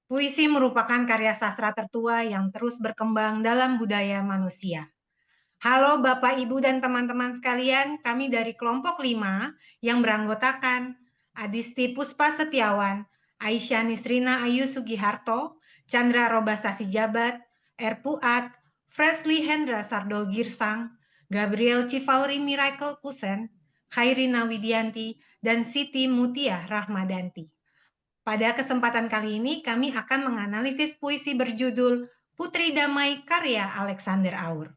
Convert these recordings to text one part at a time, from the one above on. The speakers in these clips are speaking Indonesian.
Puisi merupakan karya sastra tertua yang terus berkembang dalam budaya manusia. Halo Bapak, Ibu, dan teman-teman sekalian, kami dari kelompok 5 yang beranggotakan Adisti Puspa Setiawan, Aisyah Nisrina Ayu Sugiharto, Chandra Robasasi Jabat, R. Puat, Fresly Hendra Sardo Girsang, Gabriel Civauri Miracle Kusen, Khairina Widianti, dan Siti Mutia Rahmadanti. Pada kesempatan kali ini, kami akan menganalisis puisi berjudul Putri Damai karya Alexander Aur.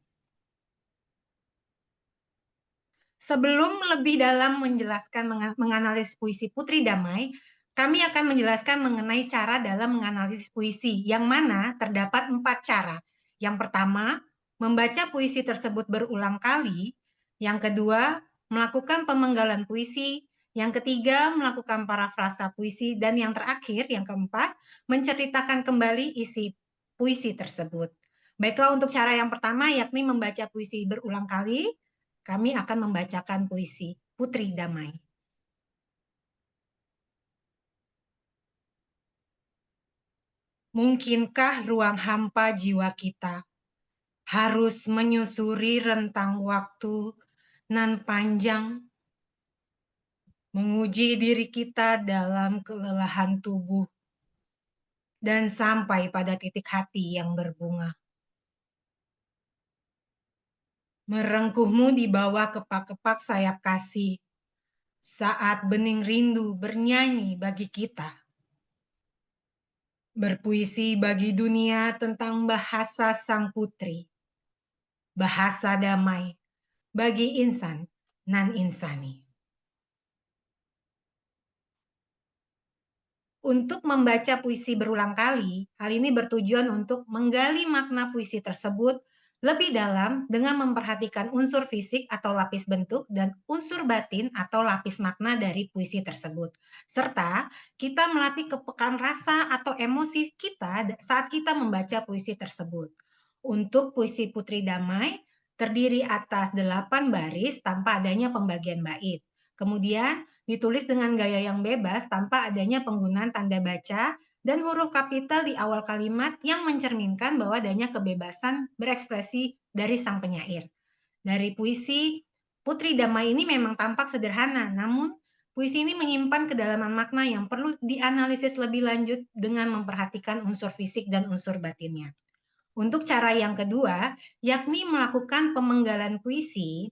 Sebelum lebih dalam menjelaskan menganalisis puisi Putri Damai, kami akan menjelaskan mengenai cara dalam menganalisis puisi, yang mana terdapat 4 cara. Yang pertama, membaca puisi tersebut berulang kali. Yang kedua, melakukan pemenggalan puisi. Yang ketiga, melakukan parafrasa puisi. Dan yang terakhir, yang keempat, menceritakan kembali isi puisi tersebut. Baiklah, untuk cara yang pertama, yakni membaca puisi berulang kali, kami akan membacakan puisi Putri Damai. Mungkinkah ruang hampa jiwa kita harus menyusuri rentang waktu nan panjang, menguji diri kita dalam kelelahan tubuh, dan sampai pada titik hati yang berbunga. Merengkuhmu di bawah kepak-kepak sayap kasih, saat bening rindu bernyanyi bagi kita. Berpuisi bagi dunia tentang bahasa sang putri, bahasa damai bagi insan nan insani. Untuk membaca puisi berulang kali, hal ini bertujuan untuk menggali makna puisi tersebut lebih dalam dengan memperhatikan unsur fisik atau lapis bentuk dan unsur batin atau lapis makna dari puisi tersebut. Serta kita melatih kepekaan rasa atau emosi kita saat kita membaca puisi tersebut. Untuk puisi Putri Damai terdiri atas 8 baris tanpa adanya pembagian bait. Kemudian ditulis dengan gaya yang bebas tanpa adanya penggunaan tanda baca dan huruf kapital di awal kalimat yang mencerminkan bahwa adanya kebebasan berekspresi dari sang penyair. Dari puisi Putri Damai ini memang tampak sederhana, namun puisi ini menyimpan kedalaman makna yang perlu dianalisis lebih lanjut dengan memperhatikan unsur fisik dan unsur batinnya. Untuk cara yang kedua, yakni melakukan pemenggalan puisi.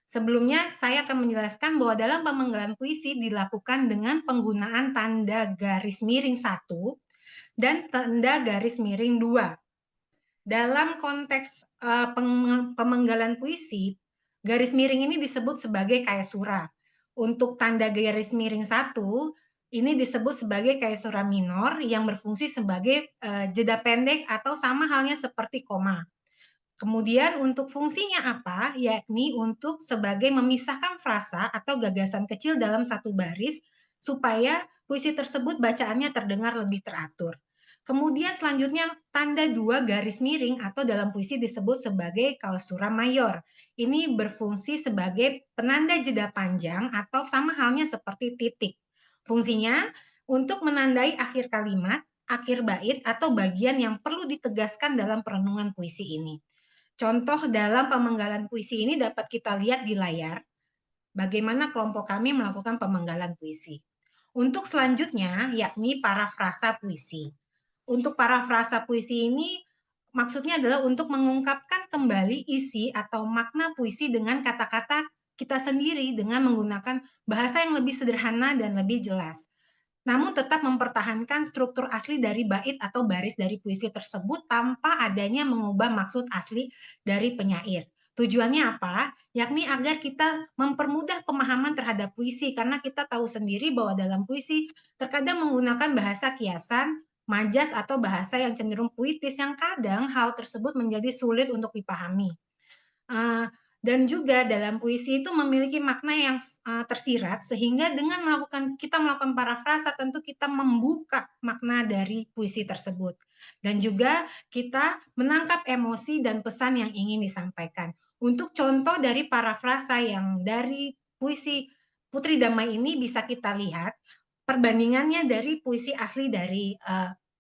Sebelumnya, saya akan menjelaskan bahwa dalam pemenggalan puisi dilakukan dengan penggunaan tanda garis miring 1 dan tanda garis miring 2. Dalam konteks pemenggalan puisi, garis miring ini disebut sebagai kaesura. Untuk tanda garis miring 1, ini disebut sebagai kaesura minor yang berfungsi sebagai jeda pendek atau sama halnya seperti koma. Kemudian untuk fungsinya apa? Yakni untuk sebagai memisahkan frasa atau gagasan kecil dalam satu baris supaya puisi tersebut bacaannya terdengar lebih teratur. Kemudian selanjutnya tanda 2 garis miring atau dalam puisi disebut sebagai kausura mayor. Ini berfungsi sebagai penanda jeda panjang atau sama halnya seperti titik. Fungsinya untuk menandai akhir kalimat, akhir bait atau bagian yang perlu ditegaskan dalam perenungan puisi ini. Contoh dalam pemenggalan puisi ini dapat kita lihat di layar, bagaimana kelompok kami melakukan pemenggalan puisi. Untuk selanjutnya, yakni parafrasa puisi. Untuk parafrasa puisi ini, maksudnya adalah untuk mengungkapkan kembali isi atau makna puisi dengan kata-kata kita sendiri dengan menggunakan bahasa yang lebih sederhana dan lebih jelas. Namun tetap mempertahankan struktur asli dari bait atau baris dari puisi tersebut tanpa adanya mengubah maksud asli dari penyair. Tujuannya apa? Yakni agar kita mempermudah pemahaman terhadap puisi, karena kita tahu sendiri bahwa dalam puisi terkadang menggunakan bahasa kiasan, majas atau bahasa yang cenderung puitis yang kadang hal tersebut menjadi sulit untuk dipahami. Dan juga dalam puisi itu memiliki makna yang tersirat, sehingga dengan kita melakukan parafrasa tentu kita membuka makna dari puisi tersebut. Dan juga kita menangkap emosi dan pesan yang ingin disampaikan. Untuk contoh dari parafrasa yang dari puisi Putri Damai ini bisa kita lihat perbandingannya dari puisi asli dari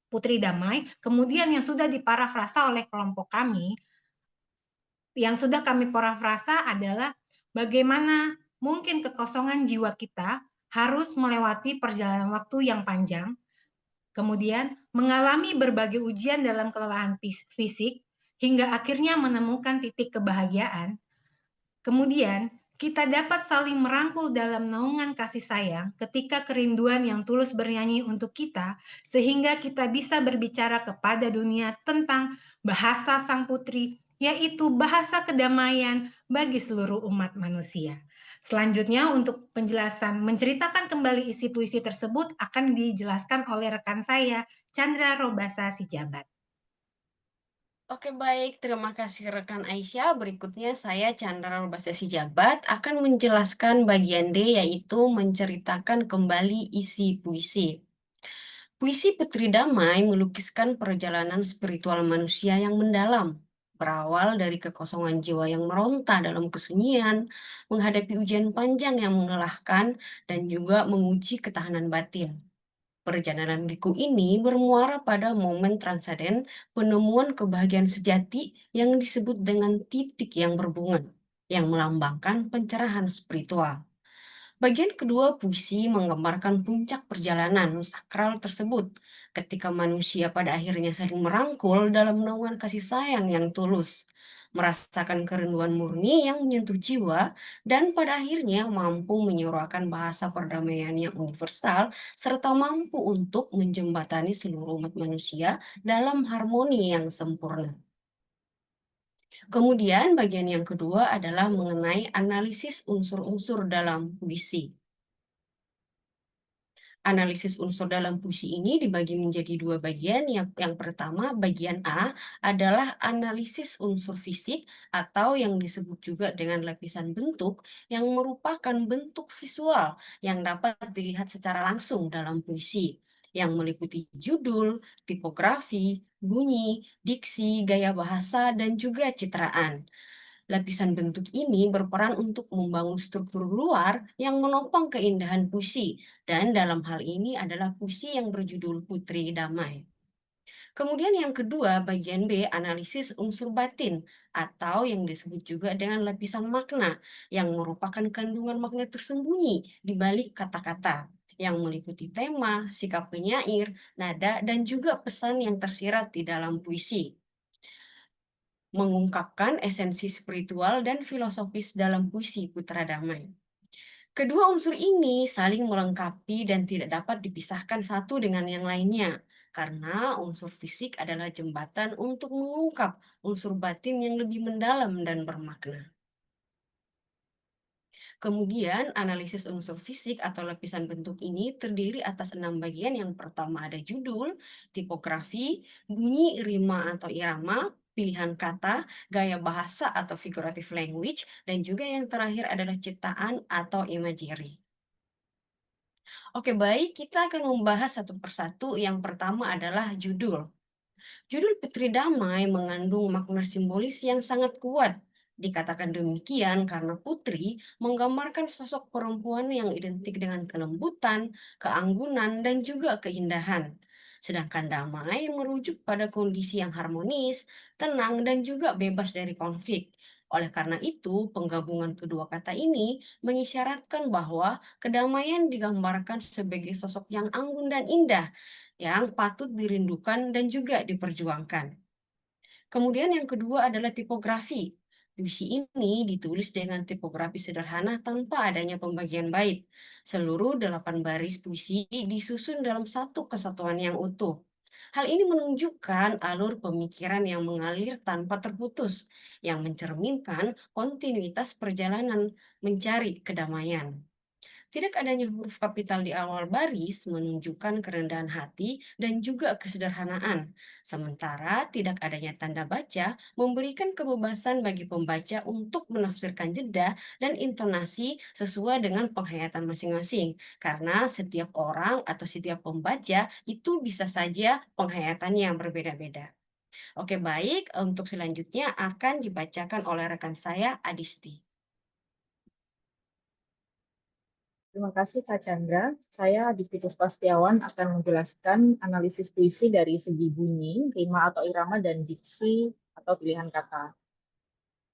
Putri Damai, kemudian yang sudah diparafrasa oleh kelompok kami, yang sudah kami parafrasa adalah bagaimana mungkin kekosongan jiwa kita harus melewati perjalanan waktu yang panjang, kemudian mengalami berbagai ujian dalam kelelahan fisik, hingga akhirnya menemukan titik kebahagiaan. Kemudian, kita dapat saling merangkul dalam naungan kasih sayang ketika kerinduan yang tulus bernyanyi untuk kita, sehingga kita bisa berbicara kepada dunia tentang bahasa Sang Putri, yaitu bahasa kedamaian bagi seluruh umat manusia. Selanjutnya, untuk penjelasan menceritakan kembali isi puisi tersebut akan dijelaskan oleh rekan saya, Chandra Robasa Sijabat. Oke baik, terima kasih rekan Aisyah. Berikutnya saya Chandra Rubasesi Jabat akan menjelaskan bagian D yaitu menceritakan kembali isi puisi. Puisi Putri Damai melukiskan perjalanan spiritual manusia yang mendalam, berawal dari kekosongan jiwa yang meronta dalam kesunyian, menghadapi ujian panjang yang melelahkan, dan juga menguji ketahanan batin. Perjalanan biku ini bermuara pada momen transenden penemuan kebahagiaan sejati yang disebut dengan titik yang berbunga, yang melambangkan pencerahan spiritual. Bagian kedua puisi menggambarkan puncak perjalanan sakral tersebut, ketika manusia pada akhirnya saling merangkul dalam naungan kasih sayang yang tulus, merasakan kerinduan murni yang menyentuh jiwa, dan pada akhirnya mampu menyuarakan bahasa perdamaian yang universal, serta mampu untuk menjembatani seluruh umat manusia dalam harmoni yang sempurna. Kemudian bagian yang kedua adalah mengenai analisis unsur-unsur dalam puisi. Analisis unsur dalam puisi ini dibagi menjadi dua bagian. Yang pertama, bagian A adalah analisis unsur fisik atau yang disebut juga dengan lapisan bentuk yang merupakan bentuk visual yang dapat dilihat secara langsung dalam puisi yang meliputi judul, tipografi, bunyi, diksi, gaya bahasa, dan juga citraan. Lapisan bentuk ini berperan untuk membangun struktur luar yang menopang keindahan puisi, dan dalam hal ini adalah puisi yang berjudul Putri Damai. Kemudian yang kedua, bagian B, analisis unsur batin, atau yang disebut juga dengan lapisan makna, yang merupakan kandungan makna tersembunyi di balik kata-kata, yang meliputi tema, sikap penyair, nada, dan juga pesan yang tersirat di dalam puisi, mengungkapkan esensi spiritual dan filosofis dalam puisi Putra Damai. Kedua unsur ini saling melengkapi dan tidak dapat dipisahkan satu dengan yang lainnya, karena unsur fisik adalah jembatan untuk mengungkap unsur batin yang lebih mendalam dan bermakna. Kemudian, analisis unsur fisik atau lapisan bentuk ini terdiri atas 6 bagian. Yang pertama ada judul, tipografi, bunyi, rima atau irama, pilihan kata, gaya bahasa atau figurative language, dan juga yang terakhir adalah ciptaan atau imagery. Oke, baik, kita akan membahas satu persatu. Yang pertama adalah judul. Judul Putri Damai mengandung makna simbolis yang sangat kuat. Dikatakan demikian karena putri menggambarkan sosok perempuan yang identik dengan kelembutan, keanggunan, dan juga keindahan. Sedangkan damai merujuk pada kondisi yang harmonis, tenang, dan juga bebas dari konflik. Oleh karena itu, penggabungan kedua kata ini mengisyaratkan bahwa kedamaian digambarkan sebagai sosok yang anggun dan indah, yang patut dirindukan dan juga diperjuangkan. Kemudian yang kedua adalah tipografi. Puisi ini ditulis dengan tipografi sederhana tanpa adanya pembagian bait. Seluruh 8 baris puisi disusun dalam satu kesatuan yang utuh. Hal ini menunjukkan alur pemikiran yang mengalir tanpa terputus, yang mencerminkan kontinuitas perjalanan mencari kedamaian. Tidak adanya huruf kapital di awal baris menunjukkan kerendahan hati dan juga kesederhanaan. Sementara tidak adanya tanda baca memberikan kebebasan bagi pembaca untuk menafsirkan jeda dan intonasi sesuai dengan penghayatan masing-masing. Karena setiap orang atau setiap pembaca itu bisa saja penghayatannya yang berbeda-beda. Oke, baik. Untuk selanjutnya akan dibacakan oleh rekan saya, Adisti. Terima kasih Kak Chandra. Saya Aditya Pastiawan akan menjelaskan analisis puisi dari segi bunyi, rima atau irama, dan diksi atau pilihan kata.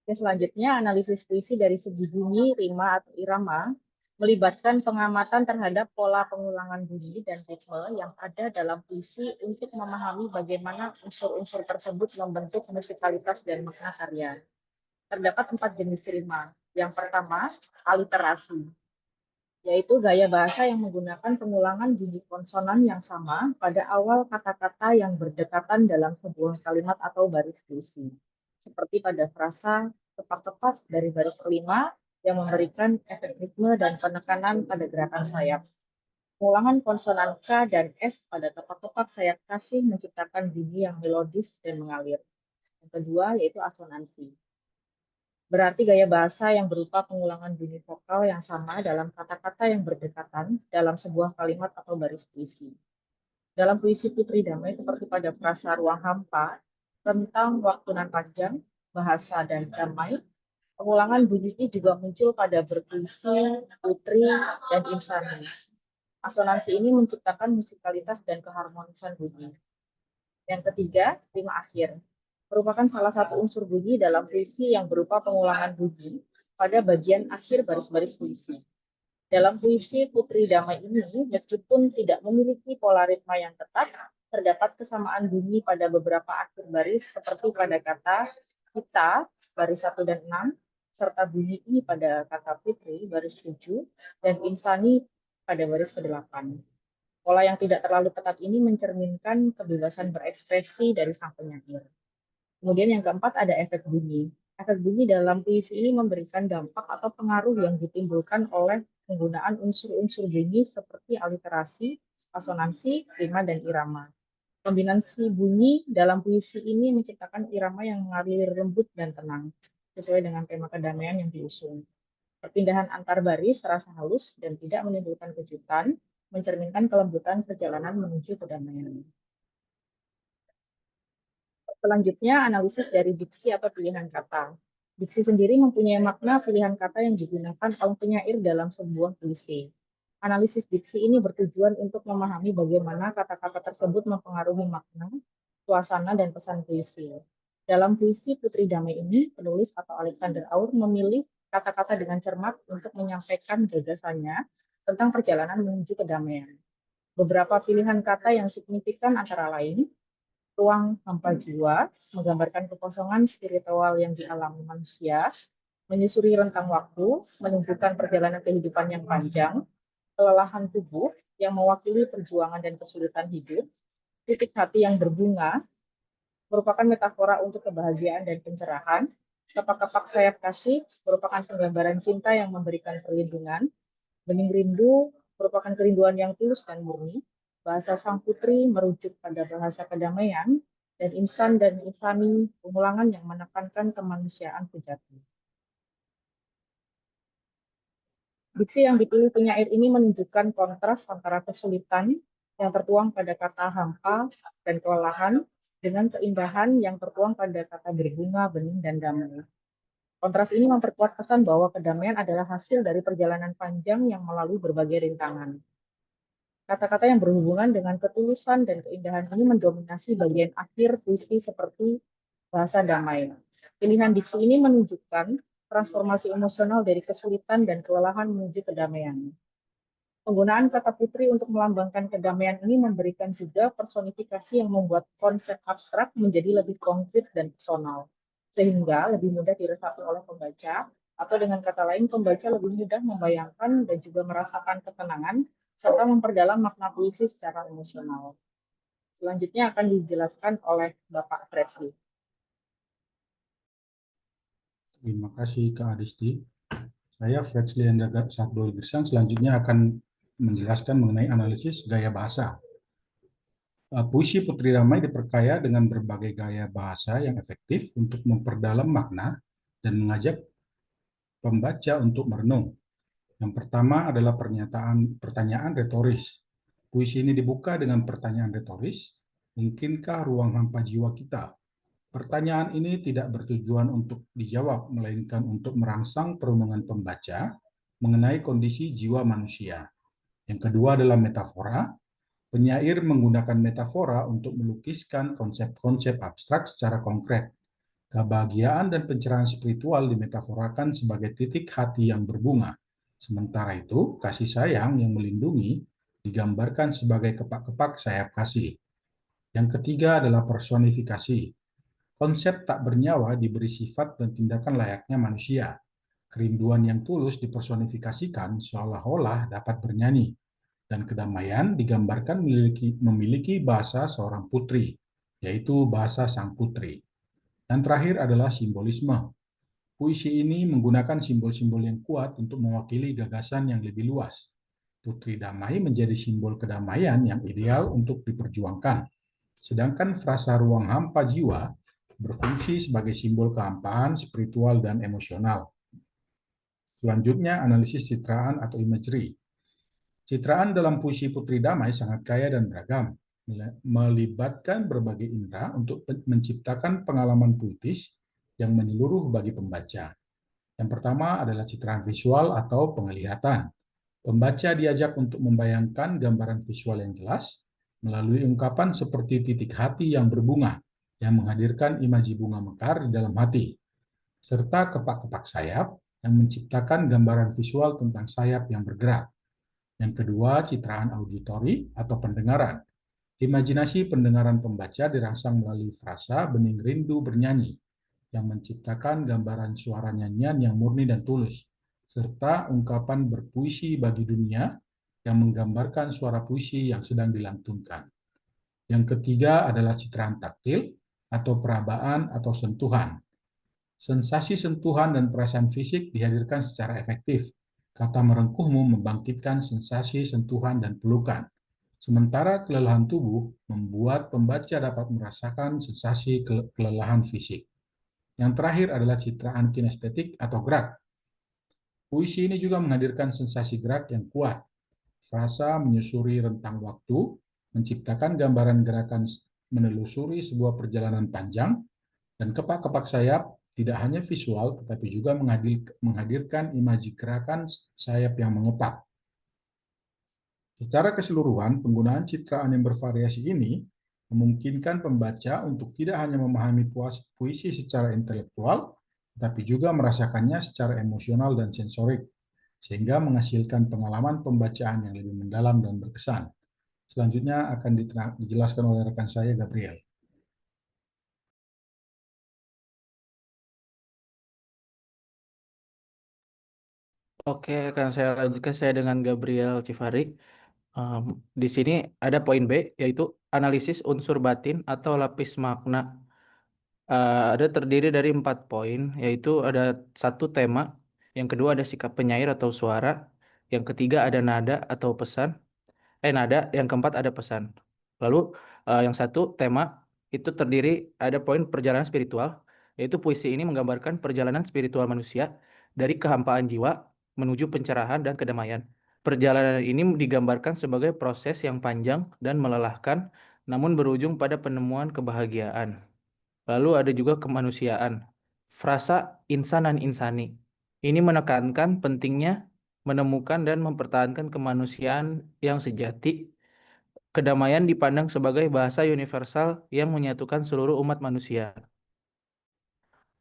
Oke, selanjutnya analisis puisi dari segi bunyi, rima atau irama melibatkan pengamatan terhadap pola pengulangan bunyi dan ritme yang ada dalam puisi untuk memahami bagaimana unsur-unsur tersebut membentuk musikalitas dan makna karya. Terdapat 4 jenis rima. Yang pertama, aliterasi, yaitu gaya bahasa yang menggunakan pengulangan bunyi konsonan yang sama pada awal kata-kata yang berdekatan dalam sebuah kalimat atau baris puisi. Seperti pada frasa tepat-tepat dari baris kelima yang memberikan efek ritme dan penekanan pada gerakan sayap. Pengulangan konsonan K dan S pada tepat-tepat sayap kasih menciptakan bunyi yang melodis dan mengalir. Yang kedua yaitu asonansi. Berarti gaya bahasa yang berupa pengulangan bunyi vokal yang sama dalam kata-kata yang berdekatan dalam sebuah kalimat atau baris puisi. Dalam puisi Putri Damai seperti pada frasa Ruang Hampa, tentang waktu nan panjang, bahasa dan damai, pengulangan bunyi ini juga muncul pada berpuisi, putri, dan insani. Asonansi ini menciptakan musikalitas dan keharmonisan bunyi. Yang ketiga, rima akhir, merupakan salah satu unsur bunyi dalam puisi yang berupa pengulangan bunyi pada bagian akhir baris-baris puisi. Dalam puisi Putri Damai ini, meskipun tidak memiliki pola ritma yang tetap, terdapat kesamaan bunyi pada beberapa akhir baris seperti pada kata kita baris 1 dan 6, serta bunyi i pada kata putri baris 7 dan insani pada baris ke-8. Pola yang tidak terlalu ketat ini mencerminkan kebebasan berekspresi dari sang penyair. Kemudian yang keempat ada efek bunyi. Efek bunyi dalam puisi ini memberikan dampak atau pengaruh yang ditimbulkan oleh penggunaan unsur-unsur bunyi seperti aliterasi, asonansi, rima, dan irama. Kombinasi bunyi dalam puisi ini menciptakan irama yang mengalir lembut dan tenang, sesuai dengan tema kedamaian yang diusung. Perpindahan antar baris terasa halus dan tidak menimbulkan kejutan, mencerminkan kelembutan perjalanan menuju kedamaian. Selanjutnya, analisis dari diksi atau pilihan kata. Diksi sendiri mempunyai makna pilihan kata yang digunakan oleh penyair dalam sebuah puisi. Analisis diksi ini bertujuan untuk memahami bagaimana kata-kata tersebut mempengaruhi makna, suasana, dan pesan puisi. Dalam puisi Putri Damai ini, penulis atau Alexander Aur memilih kata-kata dengan cermat untuk menyampaikan gagasannya tentang perjalanan menuju kedamaian. Beberapa pilihan kata yang signifikan antara lain, ruang hampa jiwa, menggambarkan kekosongan spiritual yang dialami manusia, menyusuri rentang waktu, menunjukkan perjalanan kehidupan yang panjang, kelelahan tubuh yang mewakili perjuangan dan kesulitan hidup, titik hati yang berbunga, merupakan metafora untuk kebahagiaan dan pencerahan, kepak-kepak sayap kasih merupakan penggambaran cinta yang memberikan perlindungan, bening rindu merupakan kerinduan yang tulus dan murni, bahasa sang putri merujuk pada bahasa kedamaian, dan insan dan insani pengulangan yang menekankan kemanusiaan sejati. Diksi yang dipilih penyair ini menunjukkan kontras antara kesulitan yang tertuang pada kata hampa dan kelelahan dengan keindahan yang tertuang pada kata berbunga, bening, dan damai. Kontras ini memperkuat pesan bahwa kedamaian adalah hasil dari perjalanan panjang yang melalui berbagai rintangan. Kata-kata yang berhubungan dengan ketulusan dan keindahan ini mendominasi bagian akhir puisi seperti bahasa damai. Pilihan diksi ini menunjukkan transformasi emosional dari kesulitan dan kelelahan menuju kedamaian. Penggunaan kata putri untuk melambangkan kedamaian ini memberikan juga personifikasi yang membuat konsep abstrak menjadi lebih konkret dan personal, sehingga lebih mudah diresapi oleh pembaca, atau dengan kata lain, pembaca lebih mudah membayangkan dan juga merasakan ketenangan, serta memperdalam makna puisi secara emosional. Selanjutnya akan dijelaskan oleh Bapak Fredly. Terima kasih Kak Adisti. Saya Fredly Endagat Sabdul Girsang selanjutnya akan menjelaskan mengenai analisis gaya bahasa. Puisi Putri Damai diperkaya dengan berbagai gaya bahasa yang efektif untuk memperdalam makna dan mengajak pembaca untuk merenung. Yang pertama adalah pertanyaan retoris. Puisi ini dibuka dengan pertanyaan retoris, mungkinkah ruang hampa jiwa kita? Pertanyaan ini tidak bertujuan untuk dijawab, melainkan untuk merangsang perenungan pembaca mengenai kondisi jiwa manusia. Yang kedua adalah metafora. Penyair menggunakan metafora untuk melukiskan konsep-konsep abstrak secara konkret. Kebahagiaan dan pencerahan spiritual dimetaforakan sebagai titik hati yang berbunga. Sementara itu, kasih sayang yang melindungi digambarkan sebagai kepak-kepak sayap kasih. Yang ketiga adalah personifikasi. Konsep tak bernyawa diberi sifat dan tindakan layaknya manusia. Kerinduan yang tulus dipersonifikasikan seolah-olah dapat bernyanyi, dan kedamaian digambarkan memiliki bahasa seorang putri, yaitu bahasa sang putri. Dan terakhir adalah simbolisme. Puisi ini menggunakan simbol-simbol yang kuat untuk mewakili gagasan yang lebih luas. Putri damai menjadi simbol kedamaian yang ideal untuk diperjuangkan. Sedangkan frasa ruang hampa jiwa berfungsi sebagai simbol kehampaan spiritual dan emosional. Selanjutnya, analisis citraan atau imagery. Citraan dalam puisi Putri Damai sangat kaya dan beragam, melibatkan berbagai indera untuk menciptakan pengalaman puitis yang menyeluruh bagi pembaca. Yang pertama adalah citraan visual atau penglihatan. Pembaca diajak untuk membayangkan gambaran visual yang jelas melalui ungkapan seperti titik hati yang berbunga, yang menghadirkan imaji bunga mekar di dalam hati, serta kepak-kepak sayap yang menciptakan gambaran visual tentang sayap yang bergerak. Yang kedua, citraan auditori atau pendengaran. Imajinasi pendengaran pembaca dirangsang melalui frasa bening rindu bernyanyi, yang menciptakan gambaran suara nyanyian yang murni dan tulus, serta ungkapan berpuisi bagi dunia yang menggambarkan suara puisi yang sedang dilantunkan. Yang ketiga adalah citraan taktil atau perabaan atau sentuhan. Sensasi sentuhan dan perasaan fisik dihadirkan secara efektif. Kata merengkuhmu membangkitkan sensasi sentuhan dan pelukan. Sementara kelelahan tubuh membuat pembaca dapat merasakan sensasi kelelahan fisik. Yang terakhir adalah citraan kinestetik atau gerak. Puisi ini juga menghadirkan sensasi gerak yang kuat. Frasa menyusuri rentang waktu, menciptakan gambaran gerakan menelusuri sebuah perjalanan panjang, dan kepak-kepak sayap tidak hanya visual, tetapi juga menghadirkan imaji gerakan sayap yang mengepak. Secara keseluruhan, penggunaan citraan yang bervariasi ini memungkinkan pembaca untuk tidak hanya memahami puisi secara intelektual, tetapi juga merasakannya secara emosional dan sensorik, sehingga menghasilkan pengalaman pembacaan yang lebih mendalam dan berkesan. Selanjutnya akan dijelaskan oleh rekan saya, Gabriel. Oke, akan saya lanjutkan saya dengan Gabriel Cifarik. Di sini ada poin B, yaitu analisis unsur batin atau lapis makna. Ada terdiri dari 4 poin, yaitu ada 1 tema, yang kedua ada sikap penyair atau suara, yang ketiga ada nada atau pesan, nada, yang keempat ada pesan. Lalu yang 1 tema itu terdiri ada poin perjalanan spiritual, yaitu puisi ini menggambarkan perjalanan spiritual manusia dari kehampaan jiwa menuju pencerahan dan kedamaian. Perjalanan ini digambarkan sebagai proses yang panjang dan melelahkan, namun berujung pada penemuan kebahagiaan. Lalu ada juga kemanusiaan. Frasa insanan insani. Ini menekankan pentingnya menemukan dan mempertahankan kemanusiaan yang sejati. Kedamaian dipandang sebagai bahasa universal yang menyatukan seluruh umat manusia.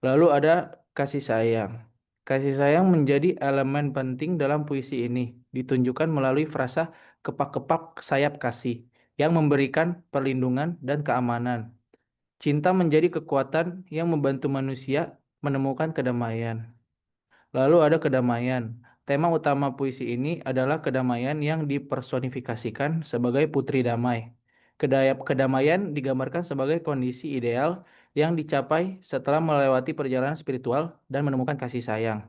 Lalu ada kasih sayang. Kasih sayang menjadi elemen penting dalam puisi ini, ditunjukkan melalui frasa kepak-kepak sayap kasih yang memberikan perlindungan dan keamanan. Cinta menjadi kekuatan yang membantu manusia menemukan kedamaian. Lalu ada kedamaian. Tema utama puisi ini adalah kedamaian yang dipersonifikasikan sebagai putri damai. Kedamaian digambarkan sebagai kondisi ideal yang dicapai setelah melewati perjalanan spiritual dan menemukan kasih sayang.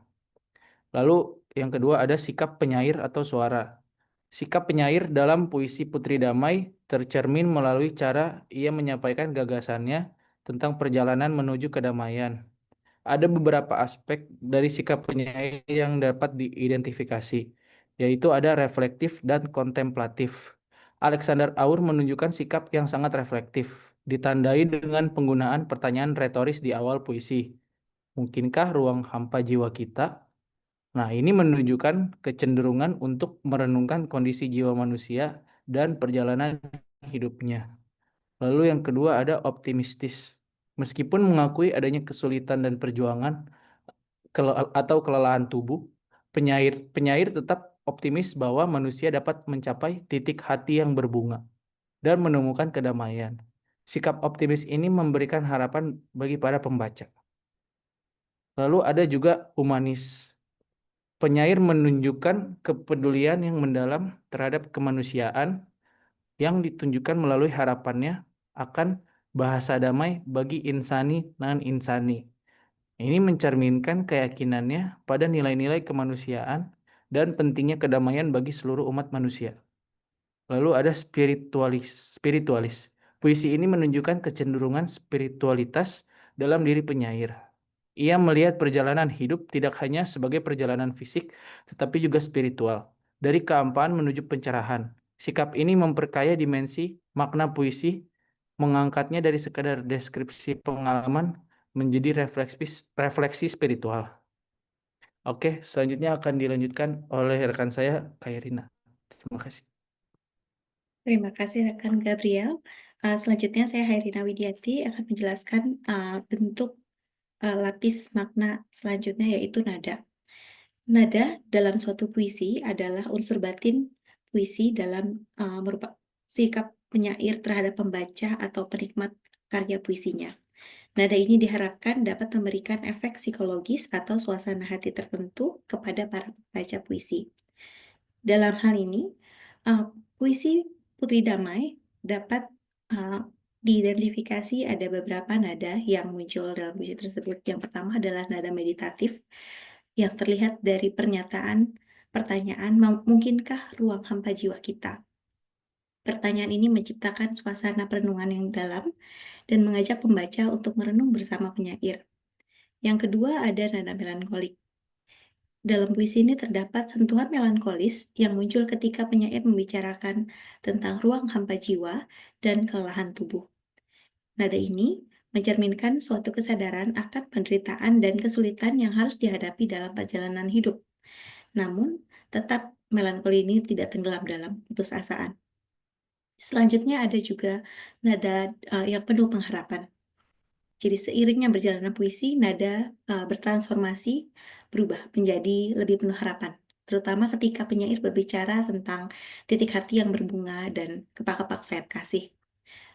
Lalu yang kedua ada sikap penyair atau suara. Sikap penyair dalam puisi Putri Damai tercermin melalui cara ia menyampaikan gagasannya tentang perjalanan menuju kedamaian. Ada beberapa aspek dari sikap penyair yang dapat diidentifikasi, yaitu ada reflektif dan kontemplatif. Alexander Auer menunjukkan sikap yang sangat reflektif, ditandai dengan penggunaan pertanyaan retoris di awal puisi. Mungkinkah ruang hampa jiwa kita? Nah, ini menunjukkan kecenderungan untuk merenungkan kondisi jiwa manusia dan perjalanan hidupnya. Lalu yang kedua ada optimistis. Meskipun mengakui adanya kesulitan dan perjuangan atau kelelahan tubuh, penyair tetap optimis bahwa manusia dapat mencapai titik hati yang berbunga dan menemukan kedamaian. Sikap optimis ini memberikan harapan bagi para pembaca. Lalu ada juga humanis. Penyair menunjukkan kepedulian yang mendalam terhadap kemanusiaan yang ditunjukkan melalui harapannya akan bahasa damai bagi insani non insani. Ini mencerminkan keyakinannya pada nilai-nilai kemanusiaan dan pentingnya kedamaian bagi seluruh umat manusia. Lalu ada spiritualis. Puisi ini menunjukkan kecenderungan spiritualitas dalam diri penyair. Ia melihat perjalanan hidup tidak hanya sebagai perjalanan fisik, tetapi juga spiritual, dari kehampaan menuju pencerahan. Sikap ini memperkaya dimensi makna puisi, mengangkatnya dari sekadar deskripsi pengalaman menjadi refleksi spiritual. Oke, selanjutnya akan dilanjutkan oleh rekan saya, Kairina. Terima kasih. Terima kasih rekan Gabriel. Selanjutnya saya Hairina Widiati akan menjelaskan bentuk lapis makna selanjutnya, yaitu nada. Nada dalam suatu puisi adalah unsur batin puisi dalam merupakan sikap penyair terhadap pembaca atau penikmat karya puisinya. Nada ini diharapkan dapat memberikan efek psikologis atau suasana hati tertentu kepada para pembaca puisi. Dalam hal ini, puisi Putri Damai dapat diidentifikasi ada beberapa nada yang muncul dalam puisi tersebut. Yang pertama adalah nada meditatif yang terlihat dari pernyataan pertanyaan, mungkinkah ruang hampa jiwa kita? Pertanyaan ini menciptakan suasana perenungan yang dalam dan mengajak pembaca untuk merenung bersama penyair. Yang kedua ada nada melankolik. Dalam puisi ini terdapat sentuhan melankolis yang muncul ketika penyair membicarakan tentang ruang hampa jiwa dan kelelahan tubuh. Nada ini mencerminkan suatu kesadaran akan penderitaan dan kesulitan yang harus dihadapi dalam perjalanan hidup. Namun, tetap melankoli ini tidak tenggelam dalam putusasaan. Selanjutnya ada juga nada yang penuh pengharapan. Jadi seiringnya berjalannya puisi, nada bertransformasi, berubah menjadi lebih penuh harapan. Terutama ketika penyair berbicara tentang titik hati yang berbunga dan kepak-kepak sayap kasih.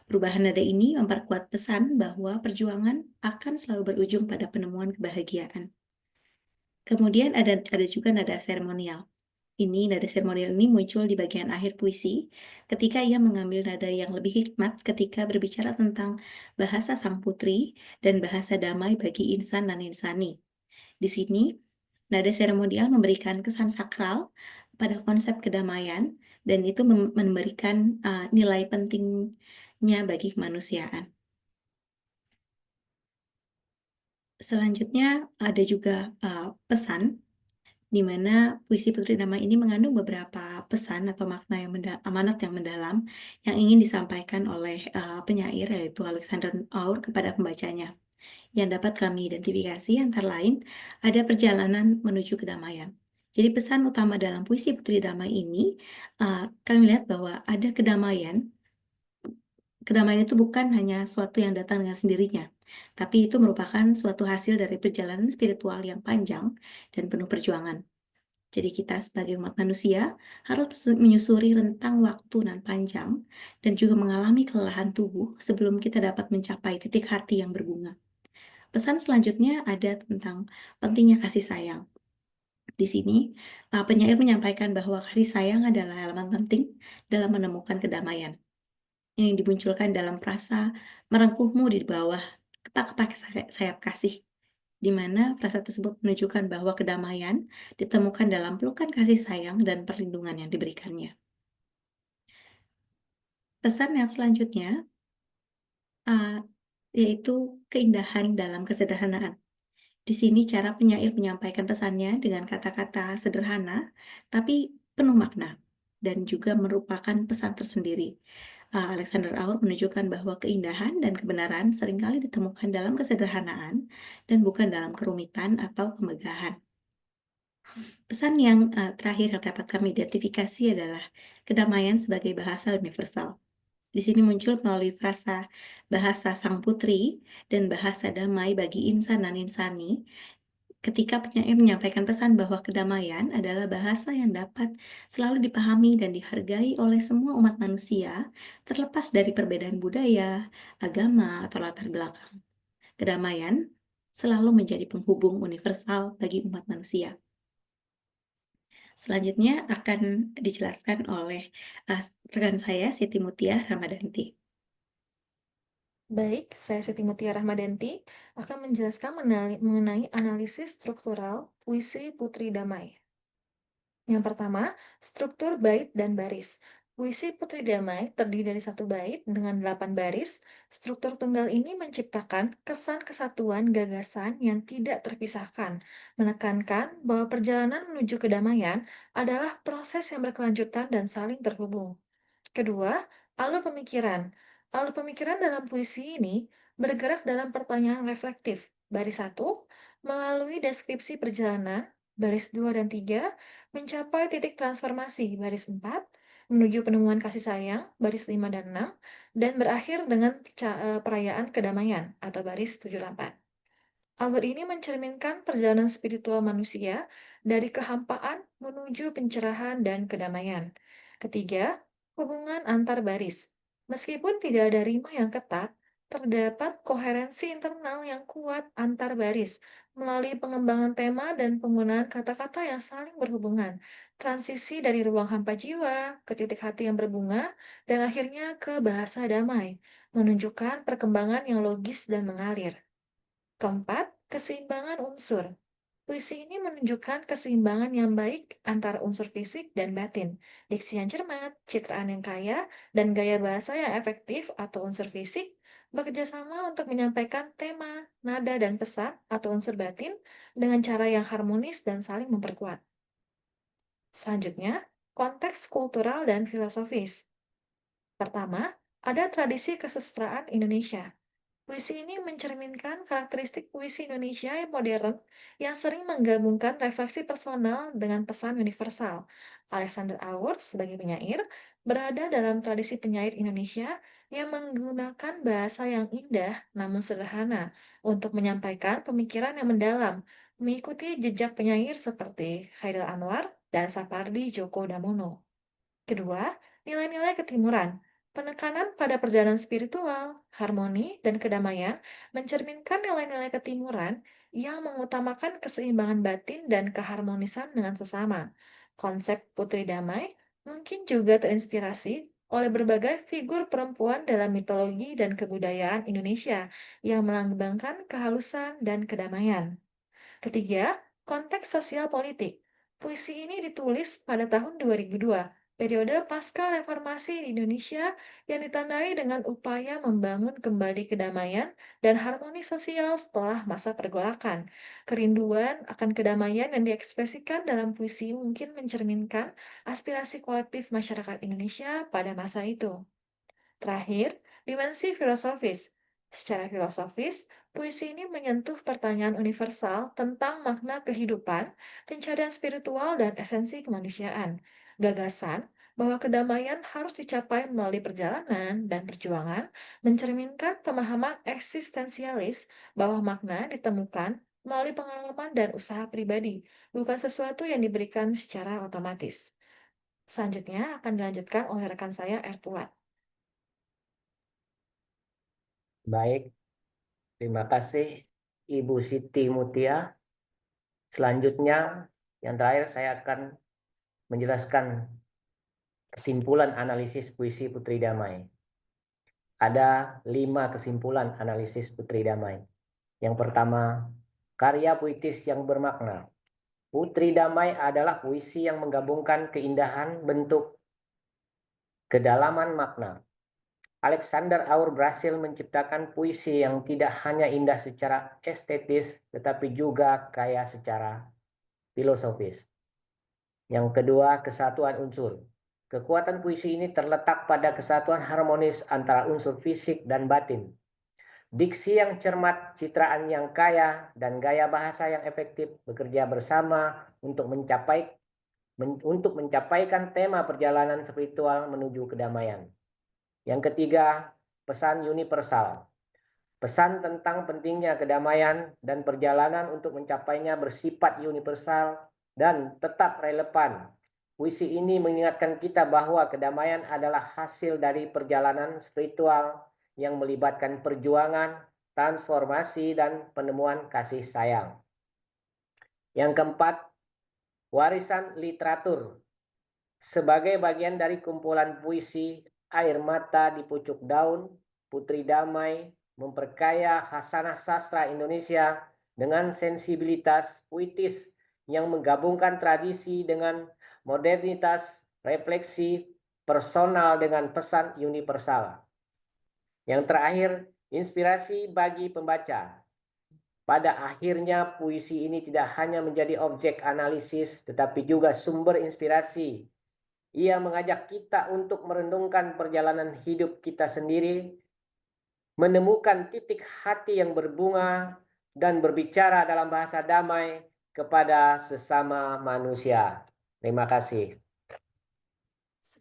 Perubahan nada ini memperkuat pesan bahwa perjuangan akan selalu berujung pada penemuan kebahagiaan. Kemudian ada juga nada seremonial. Nada seremonial ini muncul di bagian akhir puisi ketika ia mengambil nada yang lebih hikmat ketika berbicara tentang bahasa sang putri dan bahasa damai bagi insan dan insani. Di sini, nada seremonial memberikan kesan sakral pada konsep kedamaian dan itu memberikan nilai pentingnya bagi kemanusiaan. Selanjutnya ada juga pesan, di mana puisi Putri Damai ini mengandung beberapa pesan atau makna yang amanat yang mendalam yang ingin disampaikan oleh penyair yaitu Alexander Auer kepada pembacanya. Yang dapat kami identifikasi antara lain ada perjalanan menuju kedamaian. Jadi pesan utama dalam puisi Putri Damai ini kami lihat bahwa ada kedamaian. Kedamaian itu bukan hanya suatu yang datang dengan sendirinya, tapi itu merupakan suatu hasil dari perjalanan spiritual yang panjang dan penuh perjuangan. Jadi kita sebagai umat manusia harus menyusuri rentang waktu dan panjang dan juga mengalami kelelahan tubuh sebelum kita dapat mencapai titik hati yang berbunga. Pesan selanjutnya ada tentang pentingnya kasih sayang. Di sini, penyair menyampaikan bahwa kasih sayang adalah elemen penting dalam menemukan kedamaian. Yang dimunculkan dalam frasa merengkuhmu di bawah kepak-kepak sayap kasih, di mana frasa tersebut menunjukkan bahwa kedamaian ditemukan dalam pelukan kasih sayang dan perlindungan yang diberikannya. Pesan yang selanjutnya yaitu keindahan dalam kesederhanaan. Di sini cara penyair menyampaikan pesannya dengan kata-kata sederhana, tapi penuh makna dan juga merupakan pesan tersendiri. Alexander Auer menunjukkan bahwa keindahan dan kebenaran seringkali ditemukan dalam kesederhanaan dan bukan dalam kerumitan atau kemegahan. Pesan yang terakhir yang dapat kami identifikasi adalah kedamaian sebagai bahasa universal. Di sini muncul melalui frasa bahasa sang putri dan bahasa damai bagi insan dan insani, ketika penyair menyampaikan pesan bahwa kedamaian adalah bahasa yang dapat selalu dipahami dan dihargai oleh semua umat manusia, terlepas dari perbedaan budaya, agama, atau latar belakang. Kedamaian selalu menjadi penghubung universal bagi umat manusia. Selanjutnya akan dijelaskan oleh rekan saya, Siti Mutia Ramadanti. Baik, saya Siti Mutia Rahmadanti akan menjelaskan mengenai analisis struktural puisi Putri Damai. Yang pertama, struktur bait dan baris. Puisi Putri Damai terdiri dari satu bait dengan 8 baris. Struktur tunggal ini menciptakan kesan kesatuan gagasan yang tidak terpisahkan, menekankan bahwa perjalanan menuju kedamaian adalah proses yang berkelanjutan dan saling terhubung. Kedua, alur pemikiran. Alur pemikiran dalam puisi ini bergerak dalam pertanyaan reflektif. Baris 1, melalui deskripsi perjalanan. Baris 2 dan 3, mencapai titik transformasi. Baris 4, menuju penemuan kasih sayang. Baris 5 dan 6, dan berakhir dengan perayaan kedamaian atau baris 7-8. Alur ini mencerminkan perjalanan spiritual manusia dari kehampaan menuju pencerahan dan kedamaian. Ketiga, hubungan antar baris. Meskipun tidak ada rima yang ketat, terdapat koherensi internal yang kuat antar baris melalui pengembangan tema dan penggunaan kata-kata yang saling berhubungan. Transisi dari ruang hampa jiwa ke titik hati yang berbunga dan akhirnya ke bahasa damai, menunjukkan perkembangan yang logis dan mengalir. Keempat, keseimbangan unsur. Puisi ini menunjukkan keseimbangan yang baik antara unsur fisik dan batin, diksi yang cermat, citraan yang kaya, dan gaya bahasa yang efektif atau unsur fisik bekerja sama untuk menyampaikan tema, nada, dan pesan atau unsur batin dengan cara yang harmonis dan saling memperkuat. Selanjutnya, konteks kultural dan filosofis. Pertama, ada tradisi kesusastraan Indonesia. Puisi ini mencerminkan karakteristik puisi Indonesia yang modern yang sering menggabungkan refleksi personal dengan pesan universal. Alexander Auer sebagai penyair berada dalam tradisi penyair Indonesia yang menggunakan bahasa yang indah namun sederhana untuk menyampaikan pemikiran yang mendalam, mengikuti jejak penyair seperti Khairil Anwar dan Sapardi Djoko Damono. Kedua, nilai-nilai ketimuran. Penekanan pada perjalanan spiritual, harmoni, dan kedamaian mencerminkan nilai-nilai ketimuran yang mengutamakan keseimbangan batin dan keharmonisan dengan sesama. Konsep Putri Damai mungkin juga terinspirasi oleh berbagai figur perempuan dalam mitologi dan kebudayaan Indonesia yang melambangkan kehalusan dan kedamaian. Ketiga, konteks sosial politik. Puisi ini ditulis pada tahun 2002, periode pasca reformasi di Indonesia yang ditandai dengan upaya membangun kembali kedamaian dan harmoni sosial setelah masa pergolakan. Kerinduan akan kedamaian yang diekspresikan dalam puisi mungkin mencerminkan aspirasi kolektif masyarakat Indonesia pada masa itu. Terakhir, dimensi filosofis. Secara filosofis, puisi ini menyentuh pertanyaan universal tentang makna kehidupan, pencarian spiritual, dan esensi kemanusiaan. Gagasan bahwa kedamaian harus dicapai melalui perjalanan dan perjuangan mencerminkan pemahaman eksistensialis bahwa makna ditemukan melalui pengalaman dan usaha pribadi, bukan sesuatu yang diberikan secara otomatis. Selanjutnya akan dilanjutkan oleh rekan saya, Erpuat. Baik, terima kasih Ibu Siti Mutia. Selanjutnya, yang terakhir saya akan menjelaskan kesimpulan analisis puisi Putri Damai. Ada 5 kesimpulan analisis Putri Damai. Yang pertama, karya puitis yang bermakna. Putri Damai adalah puisi yang menggabungkan keindahan bentuk, kedalaman makna. Alexander Auer berhasil menciptakan puisi yang tidak hanya indah secara estetis, tetapi juga kaya secara filosofis. Yang kedua, kesatuan unsur. Kekuatan puisi ini terletak pada kesatuan harmonis antara unsur fisik dan batin. Diksi yang cermat, citraan yang kaya, dan gaya bahasa yang efektif bekerja bersama untuk mencapaikan tema perjalanan spiritual menuju kedamaian. Yang ketiga, pesan universal. Pesan tentang pentingnya kedamaian dan perjalanan untuk mencapainya bersifat universal dan tetap relevan. Puisi ini mengingatkan kita bahwa kedamaian adalah hasil dari perjalanan spiritual yang melibatkan perjuangan, transformasi, dan penemuan kasih sayang. Yang keempat, warisan literatur. Sebagai bagian dari kumpulan puisi Air Mata di Pucuk Daun, Putri Damai memperkaya khasanah sastra Indonesia dengan sensibilitas puitis yang menggabungkan tradisi dengan modernitas, refleksi personal dengan pesan universal. Yang terakhir, inspirasi bagi pembaca. Pada akhirnya, puisi ini tidak hanya menjadi objek analisis, tetapi juga sumber inspirasi. Ia mengajak kita untuk merenungkan perjalanan hidup kita sendiri, menemukan titik hati yang berbunga, dan berbicara dalam bahasa damai kepada sesama manusia. Terima kasih.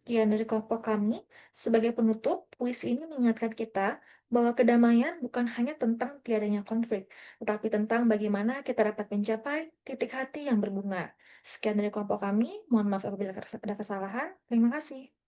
Sekian dari kelompok kami. Sebagai penutup, puisi ini mengingatkan kita bahwa kedamaian bukan hanya tentang tiadanya konflik, tetapi tentang bagaimana kita dapat mencapai titik hati yang berbunga. Sekian dari kelompok kami. Mohon maaf apabila ada kesalahan. Terima kasih.